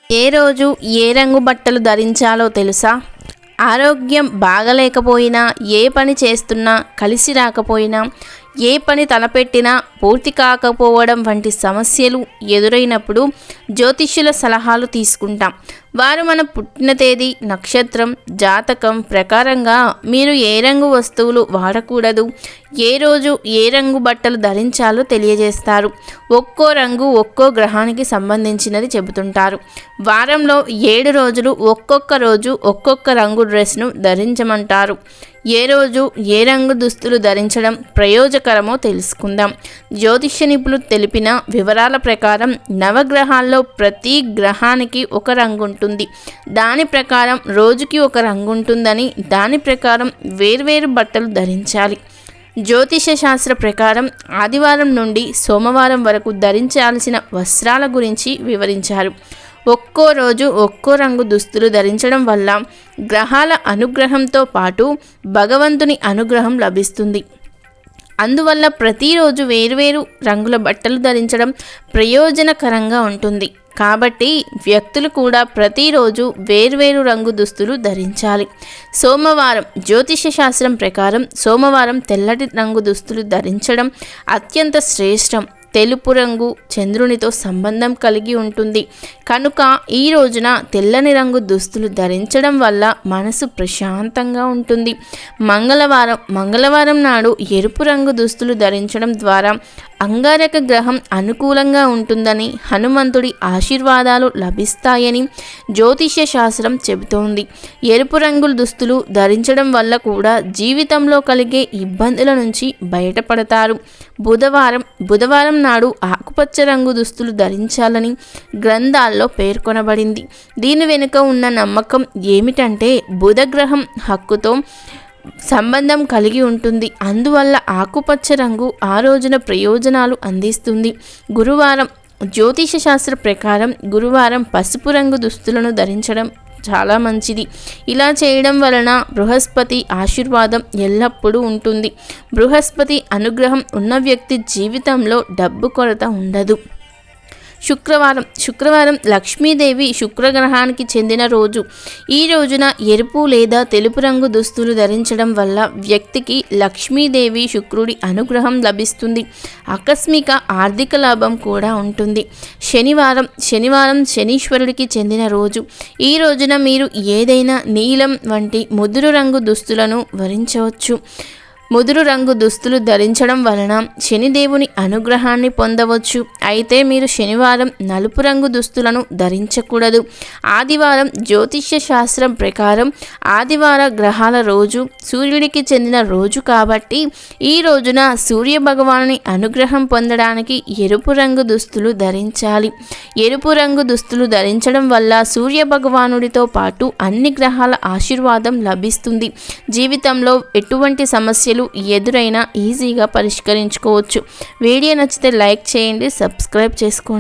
ఏ రోజు ఏ రంగు బట్టలు ధరించాలో తెలుసా? ఆరోగ్యం బాగలేకపోయినా, ఏ పని చేస్తున్నా కలిసి రాకపోయినా, ఏ పని తలపెట్టినా పూర్తి కాకపోవడం వంటి సమస్యలు ఎదురైనప్పుడు జ్యోతిష్యుల సలహాలు తీసుకుంటాం. వారు మన పుట్టిన తేదీ, నక్షత్రం, జాతకం ప్రకారంగా మీరు ఏ రంగు వస్తువులు వాడకూడదు, ఏ రోజు ఏ రంగు బట్టలు ధరించాలో తెలియజేస్తారు. ఒక్కో రంగు ఒక్కో గ్రహానికి సంబంధించినది చెబుతుంటారు. వారంలో 7 రోజులు ఒక్కొక్క రోజు ఒక్కొక్క రంగు డ్రెస్ను ధరించమంటారు. ఏ రోజు ఏ రంగు దుస్తులు ధరించడం ప్రయోజకరమో తెలుసుకుందాం. జ్యోతిష్య నిపుణులు తెలిపిన వివరాల ప్రకారం నవగ్రహాల్లో ప్రతి గ్రహానికి ఒక రంగు ఉంటుంది. దాని ప్రకారం రోజుకి ఒక రంగు ఉంటుందని, దాని ప్రకారం వేర్వేరు బట్టలు ధరించాలి. జ్యోతిష శాస్త్ర ప్రకారం ఆదివారం నుండి సోమవారం వరకు ధరించాల్సిన వస్త్రాల గురించి వివరించారు. ఒక్కో రోజు ఒక్కో రంగు దుస్తులు ధరించడం వల్ల గ్రహాల అనుగ్రహంతో పాటు భగవంతుని అనుగ్రహం లభిస్తుంది. అందువల్ల ప్రతిరోజు వేర్వేరు రంగుల బట్టలు ధరించడం ప్రయోజనకరంగా ఉంటుంది. కాబట్టి వ్యక్తులు కూడా ప్రతిరోజు వేర్వేరు రంగు దుస్తులు ధరించాలి. సోమవారం జ్యోతిష శాస్త్రం ప్రకారం సోమవారం తెల్లటి రంగు దుస్తులు ధరించడం అత్యంత శ్రేష్టం. తెలుపు రంగు చంద్రునితో సంబంధం కలిగి ఉంటుంది కనుక ఈ రోజున తెల్లని రంగు దుస్తులు ధరించడం వల్ల మనసు ప్రశాంతంగా ఉంటుంది. మంగళవారం నాడు ఎరుపు రంగు దుస్తులు ధరించడం ద్వారా అంగారక గ్రహం అనుకూలంగా ఉంటుందని, హనుమంతుడి ఆశీర్వాదాలు లభిస్తాయని జ్యోతిష్య శాస్త్రం చెబుతోంది. ఎరుపు రంగుల దుస్తులు ధరించడం వల్ల కూడా జీవితంలో కలిగే ఇబ్బందుల నుంచి బయటపడతారు. బుధవారం నాడు ఆకుపచ్చ రంగు దుస్తులు ధరించాలని గ్రంథాల్లో పేర్కొనబడింది. దీని వెనుక ఉన్న నమ్మకం ఏమిటంటే బుధగ్రహం హక్కుతో సంబంధం కలిగి ఉంటుంది. అందువల్ల ఆకుపచ్చ రంగు ఆ రోజున ప్రయోజనాలు అందిస్తుంది. గురువారం జ్యోతిష శాస్త్ర ప్రకారం గురువారం పసుపు రంగు దుస్తులను ధరించడం చాలా మంచిది. ఇలా చేయడం వలన బృహస్పతి ఆశీర్వాదం ఎల్లప్పుడూ ఉంటుంది. బృహస్పతి అనుగ్రహం ఉన్న వ్యక్తి జీవితంలో డబ్బు కొరత ఉండదు. శుక్రవారం లక్ష్మీదేవి శుక్రగ్రహానికి చెందిన రోజు. ఈ రోజున ఎరుపు లేదా తెలుపు రంగు దుస్తులు ధరించడం వల్ల వ్యక్తికి లక్ష్మీదేవి శుక్రుడి అనుగ్రహం లభిస్తుంది. ఆకస్మిక ఆర్థిక లాభం కూడా ఉంటుంది. శనివారం శనీశ్వరుడికి చెందిన రోజు. ఈ రోజున మీరు ఏదైనా నీలం వంటి ముదురు రంగు దుస్తులను ధరించవచ్చు. ముదురు రంగు దుస్తులు ధరించడం వలన శనిదేవుని అనుగ్రహాన్ని పొందవచ్చు. అయితే మీరు శనివారం నలుపు రంగు దుస్తులను ధరించకూడదు. ఆదివారం జ్యోతిష్య శాస్త్రం ప్రకారం ఆదివార గ్రహాల రోజు, సూర్యుడికి చెందిన రోజు కాబట్టి ఈ రోజున సూర్య భగవానుని అనుగ్రహం పొందడానికి ఎరుపు రంగు దుస్తులు ధరించాలి. ఎరుపు రంగు దుస్తులు ధరించడం వల్ల సూర్య భగవానుడితో పాటు అన్ని గ్రహాల ఆశీర్వాదం లభిస్తుంది. జీవితంలో ఎటువంటి సమస్యలు ఎదురైనా ఈజీగా పరిష్కరించుకోవచ్చు. వీడియో నచ్చితే లైక్ చేయండి, సబ్స్క్రైబ్ చేసుకోండి.